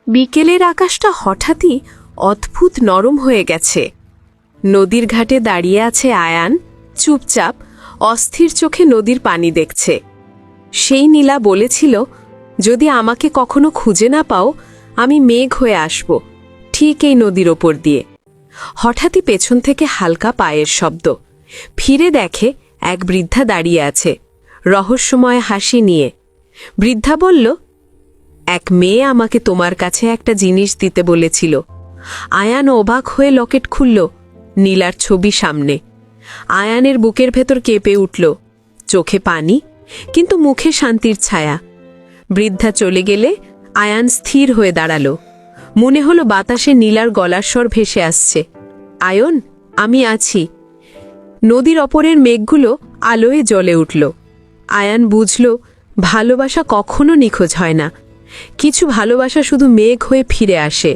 বিকেলের আকাশটা হঠাৎই অদ্ভুত নরম হয়ে গেছে। নদীর ঘাটে দাঁড়িয়ে আছে আয়ান, চুপচাপ অস্থির চোখে নদীর পানি দেখছে। সেই নীলা বলেছিল, যদি আমাকে কখনো খুঁজে না পাও, আমি মেঘ হয়ে আসব, ঠিক এই নদীর ওপর দিয়ে। হঠাৎই পেছন থেকে হালকা পায়ের শব্দ। ফিরে দেখে এক বৃদ্ধা দাঁড়িয়ে আছে, রহস্যময় হাসি নিয়ে। বৃদ্ধা বলল, এক মেয়ে আমাকে তোমার কাছে একটা জিনিস দিতে বলেছিল। আয়ান অবাক হয়ে লকেট খুলল। নীলার ছবি সামনে। আয়ানের বুকের ভেতর কেঁপে উঠল, চোখে পানি, কিন্তু মুখে শান্তির ছায়া। বৃদ্ধা চলে গেলে আয়ান স্থির হয়ে দাঁড়াল। মনে হলো বাতাসে নীলার গলার স্বর ভেসে আসছে, আয়ন, আমি আছি। নদীর অপরের মেঘগুলো আলোয় জ্বলে উঠল। আয়ান বুঝল, ভালোবাসা কখনো নিখোঁজ হয় না। কিছু ভালোবাসা শুধু মেঘ হয়ে ফিরে আসে।